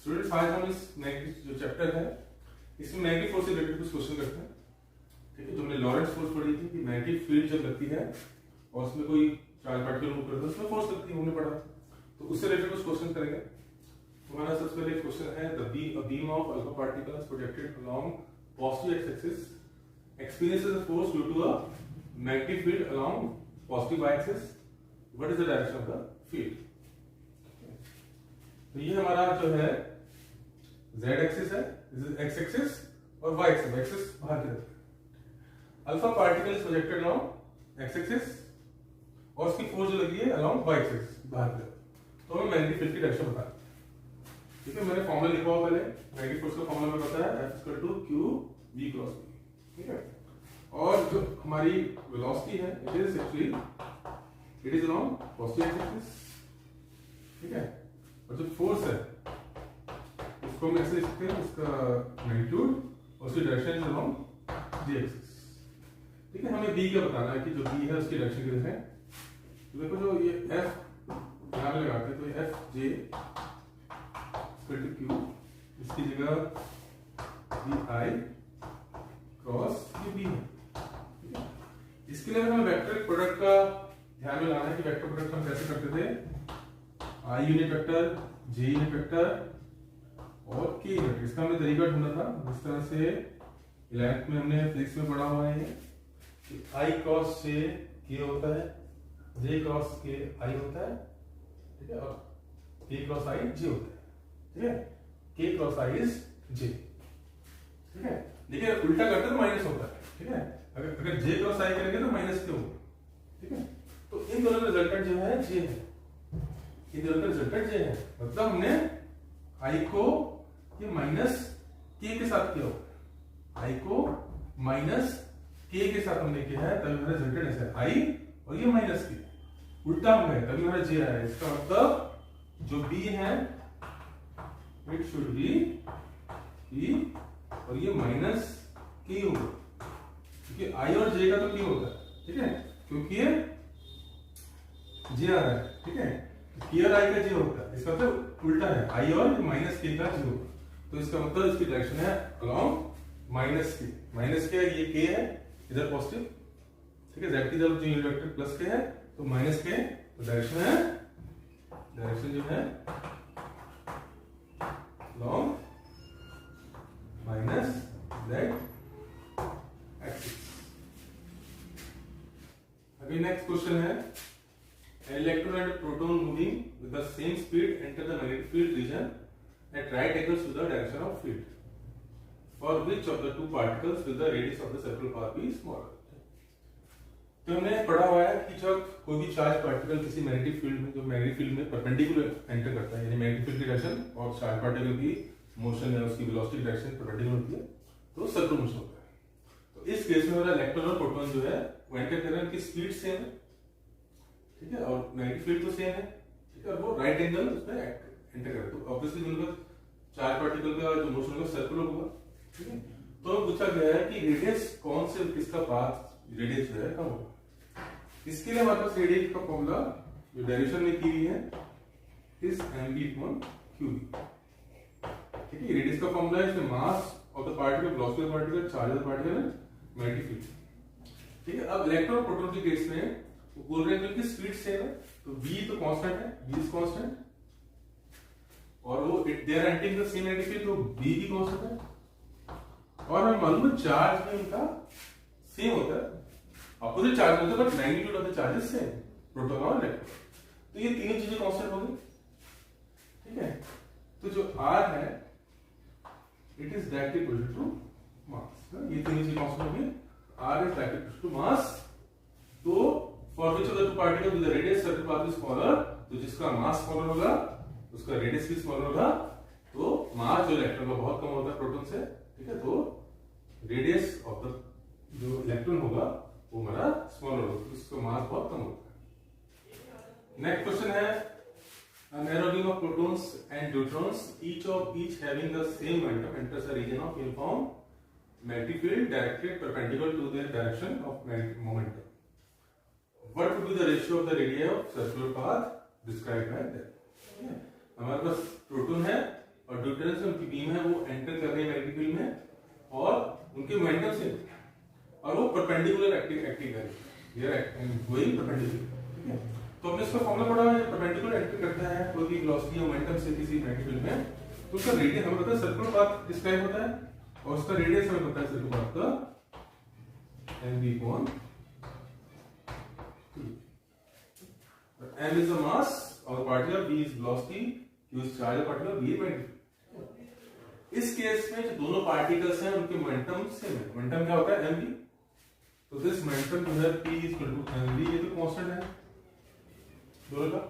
Students आज हम इस मैग्नेटिक जो चैप्टर है इसमें मैग्नेटिक फोर्स से रिलेटेड कुछ क्वेश्चन करते हैं। ठीक है, जो हमने लॉरेंट्ज फोर्स पढ़ी थी कि मैग्नेटिक फील्ड जब लगती है और उसमें कोई चार्ज पार्टिकल मूव करता है उसमें फोर्स लगती है, हमने पढ़ा। तो उससे रिलेटेड कुछ क्वेश्चन करेंगे। हमारा सबसे पहले क्वेश्चन है the beam of alpha particles projected along positive x axis experiences a force due to a magnetic field along positive y-axis. What is the direction of the field? तो ये हमारा जो है z एक्सिस है, this is x axis और y axis, axis बाहर की तरफ। Alpha particle is projected along x axis और उसकी फोर्स जो लगी है अलोंग y एक्सिस बाहर की तरफ। तो हमें मैग्नेटिक फील्ड की डायरेक्शन बताना। ठीक है, मैंने फॉर्मूला लिखा हुआ पहले। मैग्नेटिक फोर्स का फॉर्मूला मैं पता है F = q v cross v। ठीक है, और जो हमारी वेलोसिटी है it is along positive axis. ठीक है, और जो फोर्स है उसको हम ऐसे लिख सकते हैं, उसका मैग्नीट्यूड और उसकी direction is along G axis. ठीक है, हमें बी का बताना है कि जो बी है उसकी डायरेक्शन किधर है। तो देखो जो ये एफ यहां पे लगाते हैं तो एफ जे क्यू, इसकी जगह बी आई क्रॉस ये बी है। इसके लिए हमें वेक्टर प्रोडक्ट का ध्यान में लाना है कि वेक्टर प्रोडक्ट हम कैसे करते थे, I unit vector, J unit vector और के यूनिट वेक्टर। इसका हमने तरीका ढूंढा था जिस तरह से 11th में हमने फिजिक्स में पढ़ा हुआ है कि आई क्रॉस जे के होता है, जे क्रॉस के आई होता है। ठीक है, और के क्रॉस आई जे होता है। ठीक है, के क्रॉस आई इज जे। ठीक है, देखिए उल्टा करते तो माइनस होता है। ठीक है, अगर जे क्रॉस आई करेंगे तो माइनस क्यों होगा। ठीक है, तो इन दोनों का रिजल्टेंट जो है जे है, इन दोनों का रिजल्टेंट जे है। मतलब हमने आई को ये माइनस के के साथ किया होगा, आई को माइनस के के साथ हमने किया है, तभी हमारा रिजल्टेंट ऐसा है आई और ये माइनस के उल्टा हो गया तभी हमारा जे आया। इसका मतलब जो बी है इट शुड बी ई और ये माइनस के होगा, क्योंकि आई और जे का तो के होता है। ठीक है, क्योंकि ये जे आ रहा है। ठीक है, के और आई का जे होता है, इसका मतलब उल्टा है, आई और माइनस के का जे होगा। तो इसका मतलब इसकी डायरेक्शन है अलोंग माइनस के। माइनस के ये के है इधर पॉजिटिव। ठीक है, जेड की तरफ जो यूनिट वेक्टर प्लस के है तो माइनस के, तो डायरेक्शन है, डायरेक्शन जो है अलोंग माइनस जेड एक्सिस। अभी नेक्स्ट क्वेश्चन है electron and proton moving with the same speed enter the magnetic field region at right angles to the direction of field for which of the two particles will the radius of the circular path be smaller. तो हमने पढ़ा हुआ है कि जब कोई भी charge particle किसी मैग्नेटिक फील्ड में, जो मैग्नेटिक फील्ड में परपेंडिकुलर एंटर करता है, यानी मैग्नेटिक फील्ड की डायरेक्शन और चार्ज पार्टिकल की मोशन है उसकी वेलोसिटी डायरेक्शन परपेंडिकुलर होती है, तो सर्कुलर मोशन होता है। तो इस केस में हमारा इलेक्ट्रॉन और प्रोटॉन जो है वो एंटर कर रहे हैं, उनकी स्पीड सेम है। ठीक है, और मैग्नेटिक फील्ड तो सेम है। ठीक है, और वो राइट एंगल उसमें एंटर कर रहे हैं, तो ऑब्वियसली उनका चार्ज पार्टिकल का जो मोशन होगा सर्कुलर होगा। ठीक है, तो पूछा गया है कि रेडियस कौन से किसका पाथ रेडियस जो है कम होगा। इसके लिए हमारे पास रेडियस का फॉर्मूला जो डेरिवेशन में की हुई है इज mv/qv। ठीक है, रेडियस का फॉर्मूला है, इसमें mass of the particle, velocity of particle, charge of particle, magnetic field. ठीक है, अब इलेक्ट्रॉन प्रोटॉन के केस में वो बोल रहे हैं कि स्पीड सेम है, तो v तो कांस्टेंट है, v इज कांस्टेंट, और वो they are entering the same magnetic field, तो v भी कांस्टेंट है। और हमें मालूम है चार्ज में उनका सेम होता है, अपोजिट चार्ज होता है, but magnitude of the charges same, proton और इलेक्ट्रॉन। तो ये तीनों चीजें कांस्टेंट हो गई। ठीक है, तो जो r है it is directly equal to mass. ये तीनों चीजें कांस्टेंट हो गई, r is directly equal to mass. तो for which of the two particle with the radius circular path is smaller, तो जिसका मास स्मॉलर होगा उसका रेडियस भी स्मॉलर होगा। तो मास जो इलेक्ट्रॉन का बहुत कम होता है प्रोटॉन से। ठीक है, तो रेडियस ऑफ द जो इलेक्ट्रॉन होगा वो हमारा स्मॉलर होगा, तो इसका मास बहुत कम होता है। नेक्स्ट क्वेश्चन है a narrow beam of protons and neutrons each having the same momentum enters a region of uniform magnetic field directed perpendicular to their direction of magnetic momentum. What would be the ratio of the radii of circular path described by them? हमारे पास proton है और neutrons है उनकी beam है वो enter कर रहे हैं मैग्नेटिक फील्ड में और उनके मोमेंटम से और वो परपेंडिकुलर एक्टिंग कर रहे हैं, ये वही परपेंडिकुलर, ठीक है। तो हमने इसका फॉर्मूला पढ़ा है, परपेंडिकुलर एंटर करता है कोई भी वेलोसिटी या मोमेंटम से किसी मैग्नेटिक फील्ड में, तो उसका रेडियस हमें पता है, सर्कुलर पाथ डिस्क्राइब होता है और उसका रेडियस हमें पता है सर्कुलर पाथ का mv/2। m is the mass of particle, v is velocity, q is charge of particle, v momentum। इस केस में जो दोनों पार्टिकल्स हैं उनके मोमेंटम सेम है। मोमेंटम क्या होता है mv, तो दिस मोमेंटम जो है p इक्वल टू mv, ये तो कांस्टेंट है दोनों का,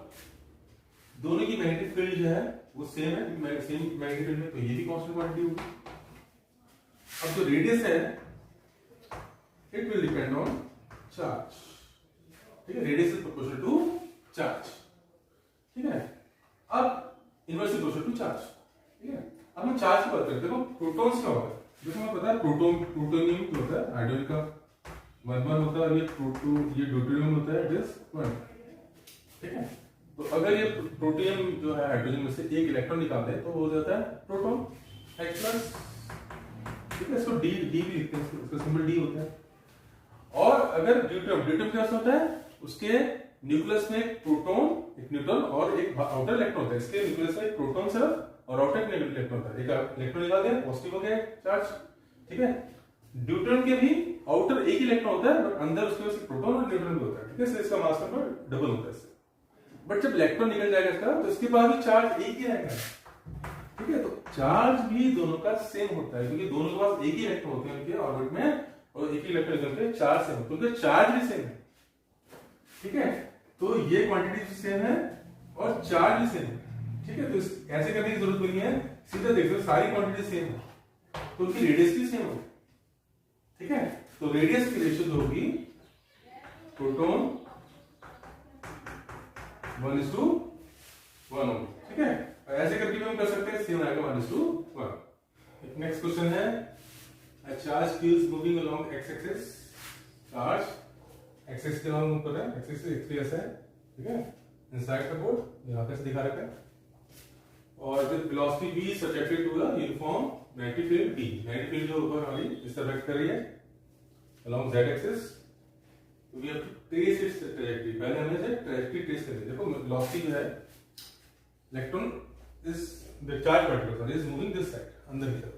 दोनों की मैग्नेटिक फील्ड जो है वो सेम है, सेम मैग्नेटिक फील्ड में, तो ये भी कांस्टेंट क्वांटिटी होगी। अब जो रेडियस है it will depend on charge, ठीक है, radius is proportional to charge, ठीक है। अब इनवर्सली प्रोपोर्शनल टू चार्ज, ठीक है। अब हम चार्ज की बात करते हैं। देखो प्रोटॉन्स क्या होता है, जैसे हमें पता है प्लूटोनियम क्या होता है, हाइड्रोजन का 1 होता है, ये ड्यूटेरियम होता है, इट इज 1, ठीक है। तो अगर ये प्रोटियम जो है हाइड्रोजन में से एक इलेक्ट्रॉन निकाल दे तो हो जाता है प्रोटॉन H+, ठीक है। इसको डी भी लिखते हैं, इसका सिंबल डी होता है। और अगर ड्यूटेरियम क्या होता है, उसके न्यूक्लियस में एक प्रोटॉन, एक न्यूट्रॉन और एक आउटर इलेक्ट्रॉन होता है। इसके न्यूक्लियस में एक प्रोटॉन सिर्फ और आउटर इलेक्ट्रॉन होता है, एक इलेक्ट्रॉन निकाल दिया, पॉजिटिव हो गया चार्ज, ठीक है। ड्यूटेरियम के भी आउटर एक इलेक्ट्रॉन होता है बट अंदर उसके पास प्रोटॉन और न्यूट्रॉन भी होता है, ठीक है। इसका मास नंबर डबल होता है। बट जब इलेक्ट्रॉन निकल जाएगा इसका तो इसके पास भी चार्ज एक ही रहेगा, ठीक है। तो चार्ज भी दोनों का सेम होता है क्योंकि दोनों के पास एक ही इलेक्ट्रॉन होते हैं उनके ऑर्बिट में और एक ही इलेक्ट्रॉन निकलते हैं, चार्ज सेम होते हैं, क्योंकि चार्ज भी सेम है, ठीक है। तो ये क्वांटिटी भी सेम है और चार्ज भी सेम है, ठीक है। तो ऐसे करने की जरूरत नहीं है, सीधा देख लो सारी क्वांटिटी सेम है तो उनकी रेडियस भी सेम होगी, ठीक है। तो रेडियस की रेशियो जो होगी प्रोटॉन 1:1 होगी, ठीक है। ऐसे करके भी हम कर सकते हैं, सेम आएगा 1:1। नेक्स्ट क्वेश्चन है, a charge q is moving along x axis, charge x axis के along ऊपर है, x axis x है, ठीक है, इनसाइड द बोर्ड यहां पे दिखा रखा है। और with velocity v subjected to a uniform magnetic field b, magnetic field जो ऊपर वाली इस तरह वेक्ट कर रही है along z axis, तो we have to trace its trajectory। पहले हमें से ट्रैजेक्टरी ट्रेस करनी है। देखो वेलोसिटी जो है, electron is the charge particle is moving this side अंदर की तरफ,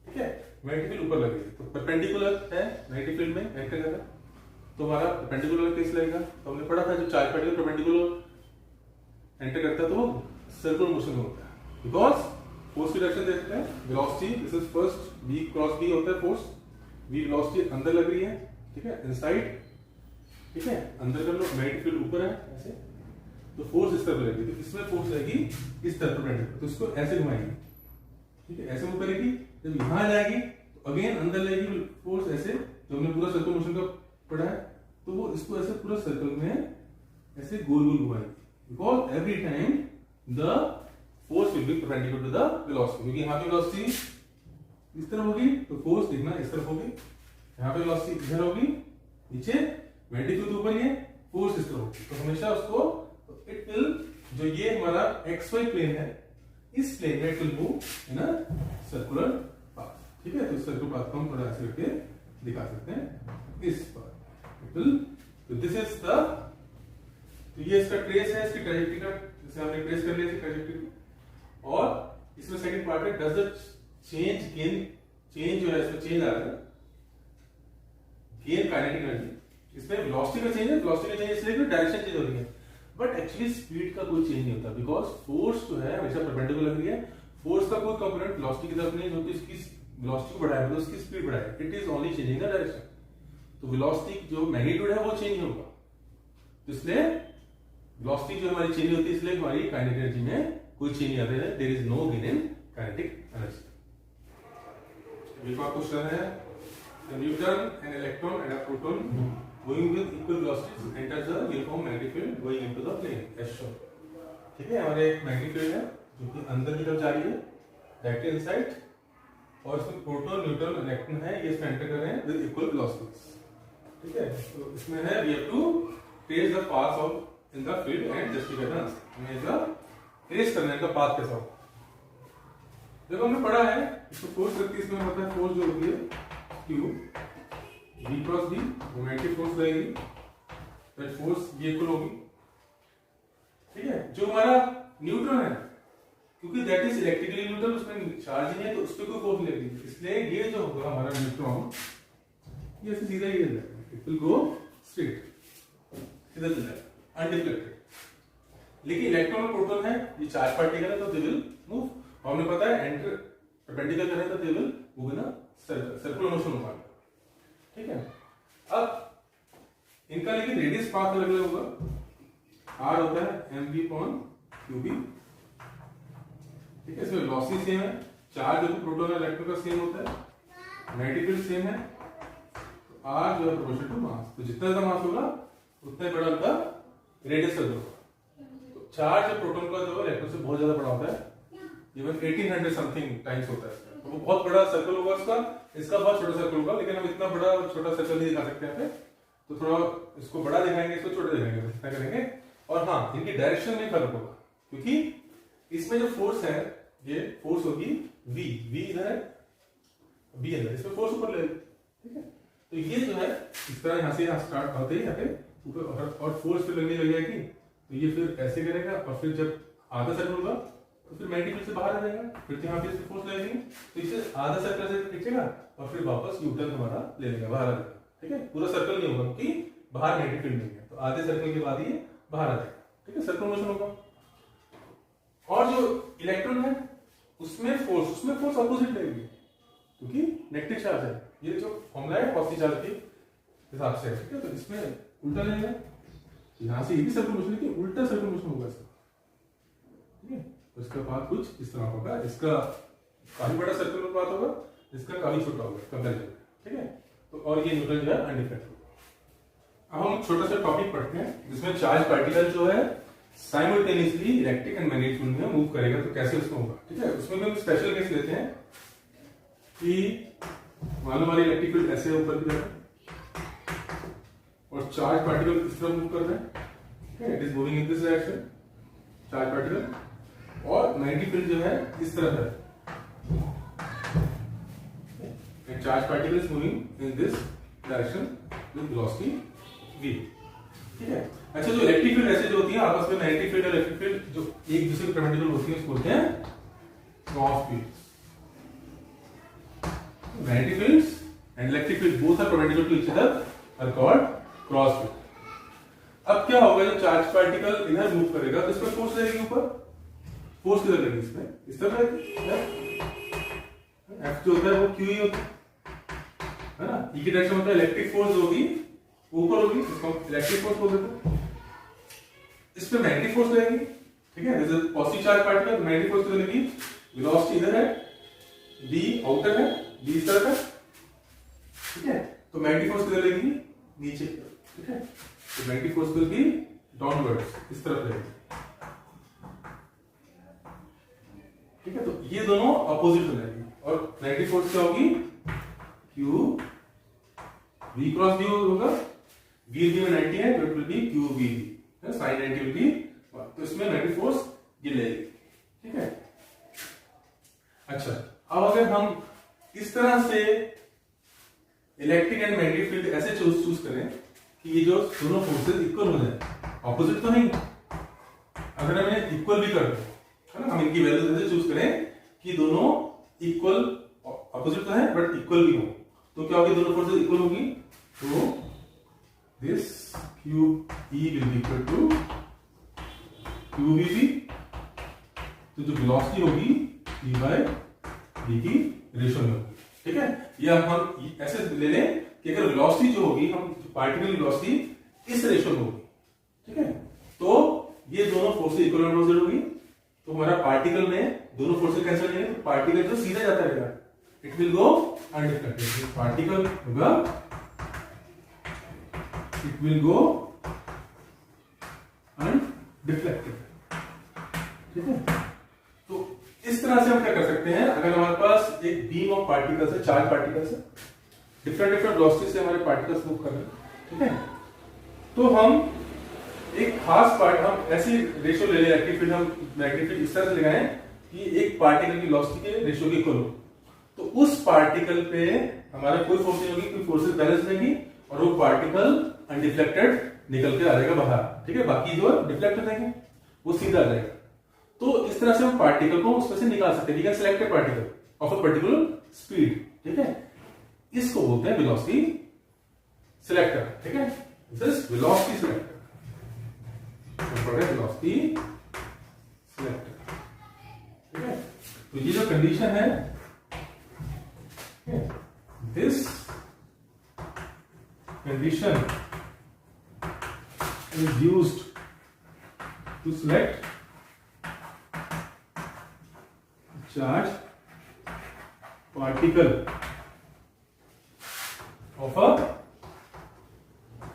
ठीक है। मैग्नेटिक फील्ड ऊपर लगी है तो परपेंडिकुलर है मैग्नेटिक फील्ड में एंटर कर रहा है, तो हमारा परपेंडिकुलर केस लगेगा। तो हमने पढ़ा था जब चार्ज पार्टिकल परपेंडिकुलर एंटर करता है तो वो सर्कुलर मोशन में होता है, बिकॉज फोर्स की डायरेक्शन देखते हैं, velocity this is first v cross b होता है फोर्स, v वेलोसिटी अंदर लग रही है, ठीक है, इनसाइड, ठीक है, अंदर कर लो, मैग्नेटिक फील्ड ऊपर है ऐसे, तो फोर्स इस तरफ लगेगी, तो इसमें फोर्स लगेगी इस तरफ परपेंडिकुलर, तो इसको ऐसे घुमाएंगे, ठीक है, ऐसे मूव करेगी। जब यहां जाएगी तो अगेन अंदर लगेगी फोर्स ऐसे, जो हमने पूरा सर्कुलर मोशन का पढ़ा है, तो वो इसको ऐसे पूरा सर्कल में ऐसे गोल गोल घुमाएगी, because every time the force will be perpendicular to the velocity, क्योंकि यहां पे वेलोसिटी इस तरफ होगी तो फोर्स देखना इस तरफ होगी, यहां पे वेलोसिटी इधर होगी नीचे, मैग्नेटिक फील्ड ऊपर है, फोर्स इस तरफ होगी, तो हमेशा उसको इट विल, जो ये हमारा xy प्लेन है, इस प्लेन में it will move in a circular path, ठीक है। तो सर्कुलर पाथ को हम थोड़ा ऐसे करके दिखा सकते हैं, इस पर इट विल, तो दिस इज द, तो ये इसका ट्रेस है इसकी ट्रैजेक्टरी का, जैसे हमने ट्रेस कर लिया इसकी ट्रैजेक्टरी। और इसमें सेकंड पार्ट है, does the change gain, change जो है इसमें चेंज आ रहा है, गेन काइनेटिक एनर्जी, इसमें वेलोसिटी का चेंज है, वेलोसिटी का चेंज इसलिए कि डायरेक्शन चेंज हो रही है, बट एक्चुअली स्पीड का कोई चेंज नहीं होता, बिकॉज फोर्स जो है हमेशा परपेंडिकुलर लग रही है, फोर्स का कोई कंपोनेंट वेलोसिटी की तरफ नहीं जो कि इसकी वेलोसिटी को बढ़ाएगा तो उसकी स्पीड बढ़ाएगा, it is only changing the direction. तो वेलोसिटी जो मैग्नीट्यूड है वो चेंज होगा, तो इसलिए वेलोसिटी जो हमारी चेंज होती है, इसलिए हमारी काइनेटिक एनर्जी में कोई चेंज नहीं आता है, there is no gain in kinetic energy. एक और क्वेश्चन है, a neutron, an electron and a proton going with equal velocities enters the uniform magnetic field going into the plane as shown, ठीक है। हमारे एक मैग्नेटिक फील्ड है जो कि अंदर की तरफ जा रही है डायरेक्टली इनसाइड, और इसमें प्रोटॉन, न्यूट्रॉन, इलेक्ट्रॉन है, ये इसमें एंटर कर रहे हैं विद इक्वल वेलोसिटीज, ठीक है। तो इसमें है we have to trace the path of in the field and justify the answer, हमें इसका ट्रेस करना है, इनका पाथ कैसा होगा, जब हमने पढ़ा है तो फोर्स लगती है, इसमें मतलब फोर्स जो होती है Q V क्रॉस B, मोमेंटिव फोर्स लगेगी, दैट फोर्स ये इक्वल होगी, ठीक है। जो हमारा न्यूट्रॉन है, क्योंकि दैट इज इलेक्ट्रिकली न्यूट्रल, उसमें चार्ज नहीं है तो उस पर कोई फोर्स नहीं लगेगी, इसलिए ये जो होगा हमारा न्यूट्रॉन ये ऐसे सीधा ही जाएगा, इट विल गो स्ट्रेट, सीधा चल जाएगा अनडिफ्लेक्टेड। लेकिन इलेक्ट्रॉन और प्रोटॉन है, ये चार्ज पार्टिकल है, तो दे विल मूव, हमने पता है एंटर परपेंडिकुलर करें तो they will move in circular motion होगा, ठीक है। अब इनका लेकिन रेडियस पाथ अलग अलग होगा, r होता है mv/qb, ठीक है। इसमें वेलोसिटी सेम है, चार्ज जो प्रोटॉन और इलेक्ट्रॉन का सेम होता है, मैग्नेटिक फील्ड सेम है, तो r जो है प्रोपोर्शनल टू मास, तो जितना ज्यादा मास होगा उतना ही बड़ा उनका रेडियस होगा। तो चार्ज जो प्रोटॉन का जो इलेक्ट्रॉन से बहुत ज्यादा बड़ा होता है, इवन 1800 समथिंग टाइम्स होता है, तो वो बहुत बड़ा सर्कल होगा इसका बहुत छोटा सर्कल होगा, लेकिन हम इतना बड़ा छोटा सर्कल नहीं दिखा सकते यहाँ पे, तो थोड़ा इसको बड़ा दिखाएंगे, इसको छोटा दिखाएंगे, इतना करेंगे। और हाँ, इनकी डायरेक्शन में फर्क होगा, क्योंकि इसमें जो फोर्स है ये फोर्स होगी V इधर है, B अंदर, इसमें फोर्स ऊपर ले, ठीक है। तो ये जो है इस तरह यहाँ से स्टार्ट होते ही यहाँ पे ऊपर, और फोर्स फिर लगने लग जाएगी, तो ये फिर ऐसे करेगा, और फिर जब आधा सर्कल होगा तो फिर मैग्नेटिक फील्ड से बाहर आ जाएगा, फिर यहाँ पे फोर्स लगेगी, तो इसे आधा सर्कल से खींचेगा और फिर वापस यू टर्न हमारा ले लेगा, बाहर आ जाएगा, ठीक है। पूरा सर्कल नहीं होगा क्योंकि बाहर मैग्नेटिक फील्ड नहीं है, तो आधे सर्कल के बाद ये बाहर आ जाएगा, ठीक है, सर्कुलर मोशन होगा। और जो इलेक्ट्रॉन है उसमें फोर्स अपोजिट लगेगी, क्योंकि नेगेटिव चार्ज है, ये जो फॉर्मूला है पॉजिटिव चार्ज के हिसाब से, ठीक है। तो इसमें उल्टा लगेगा, यहाँ से ये भी सर्कुलर मोशन है, उल्टा सर्कुलर मोशन होगा इसका, ठीक है। तो इसका पाथ कुछ इस तरह होगा, इसका काफी बड़ा सर्कुलर पाथ होगा, इसका काफी छोटा होगा कंपैरिजन, ठीक है। तो और ये न्यूट्रल जो है अनडिफ्लेक्टेड। अब हम छोटा सा टॉपिक पढ़ते हैं जिसमें चार्ज पार्टिकल जो है simultaneously electric and magnetic field में मूव करेगा, तो कैसे उसमें होगा, ठीक है। उसमें हम स्पेशल केस लेते हैं कि मान लो हमारी इलेक्ट्रिक फील्ड ऐसे ऊपर की तरफ और चार्ज पार्टिकल इस तरफ मूव कर रहे हैं, ठीक है, it is moving in this direction charge particle, और मैग्नेटिक फील्ड जो है इस तरफ है, and charge particle is moving in this direction with velocity v, ठीक है। अच्छा, जो इलेक्ट्रिक फील्ड ऐसे जो होती है आपस में, मैग्नेटिक फील्ड और इलेक्ट्रिक फील्ड जो एक दूसरे के परपेंडिकुलर होती है उसको बोलते हैं cross field. Magnetic fields and electric field both are perpendicular to each other are called cross field. अब क्या होगा, जब चार्ज पार्टिकल इधर मूव करेगा तो इसमें फोर्स लगेगी, ऊपर फोर्स किधर लगेगी, इसमें इस तरफ लगेगी, F जो होता है वो Q ही होता है ना, E की डायरेक्शन होता है, इलेक्ट्रिक फोर्स होगी ऊपर होगी, इसको इलेक्ट्रिक फोर्स बोल देते हैं, इस पे मैग्नेटिक फोर्स लगेगी, ठीक है। जैसे positive charge particle, magnetic force लगेगी, वेलोसिटी इधर है, b आउटर है, b इस तरफ है, ठीक है। तो मैग्नेटिक फोर्स किधर लगेगी, नीचे की तरफ, ठीक है। तो magnetic force will B downwards, इस तरफ लगेगी, ठीक है। तो ये दोनों अपोजिट हो जाएगी, और मैग्नेटिक फोर्स क्या होगी, Q V क्रॉस B होगा, V में 90 है, तो it will be QVB, sin 90 will be, तो इसमें मैग्नेटिक फोर्स ये लगेगी, ठीक है। अच्छा, अब अगर हम इस तरह से इलेक्ट्रिक एंड मैग्नेटिक फील्ड ऐसे चूज करें कि ये जो दोनों फोर्सेस इक्वल हो जाए, ऑपोजिट तो नहीं, अगर हमें इक्वल भी कर दो, है ना, हम इनकी वैल्यूज ऐसे चूज करें कि दोनों इक्वल, ऑपोजिट तो है बट इक्वल भी हो, तो क्या होगी, दोनों फोर्सेस इक्वल होगी, तो this QE will be equal to QVB, तो जो वेलोसिटी होगी E by D की रेशियो में होगी, ठीक है। या हम ऐसे ले लें कि अगर वेलोसिटी जो होगी, हम पार्टिकल वेलोसिटी इस रेशियो में होगी, ठीक है, तो ये दोनों फोर्सेस इक्वल एंड अपोजिट होगी, तो हमारा पार्टिकल में दोनों फोर्सेस कैंसिल हो जाएंगे, तो पार्टिकल जो सीधा जाता रहेगा, it will go undeflected, particle होगा it will go undeflected, ठीक है। तो इस तरह से हम क्या कर सकते हैं, अगर हमारे पास एक बीम ऑफ पार्टिकल्स है, चार्ज पार्टिकल्स है, डिफरेंट वेलोसिटी से हमारे पार्टिकल्स मूव कर रहे हैं, ठीक है, तो हम एक खास पार्ट, हम ऐसी रेशियो ले लें, इलेक्ट्रिक फील्ड हम मैग्नेटिक फील्ड इस तरह से लगाएं कि एक पार्टिकल की वेलोसिटी के रेशियो की इक्वल हो, तो उस पार्टिकल पे हमारा कोई फोर्स नहीं होगी, कोई फोर्सेस बैलेंस रहेंगी और वो पार्टिकल अनडिफ्लेक्टेड निकल के आ जाएगा बाहर, ठीक है। बाकी जो डिफ्लेक्ट हो जाएंगे वो सीधा आ जाएगा। तो इस तरह से हम पार्टिकल को उसमें से निकाल सकते हैं। We can select a particle of a particular speed, ठीक है। इसको बोलते हैं वेलोसिटी सिलेक्टर, ठीक है। This velocity selector, velocity selector, ठीक है। तो ये जो कंडीशन है, this condition is used to select charge particle of a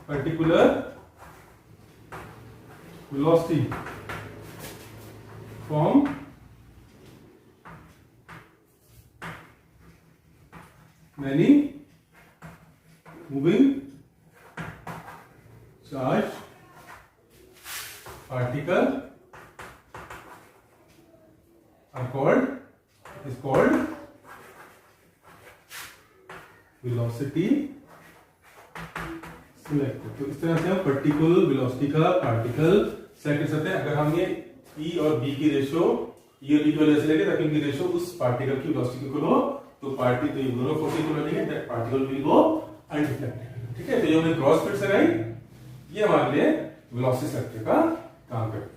particular velocity from many moving charge particle is called velocity selector। तो इस तरह से हम पर्टिकुलर वेलोसिटी का पार्टिकल सेलेक्ट कर सकते हैं। अगर हम ये E और B की रेशियो, E और B की वजह से लेंगे ताकि उनकी रेशियो उस पार्टिकल की वेलोसिटी को लो, तो ये दोनों फोर्स इक्वल हो जाएंगे, that particle will go undeflected, ठीक है। तो ये हमने क्रॉस फिट से लगाई, ये हमारे लिए वेलोसिटी सेलेक्टर का काम करता है।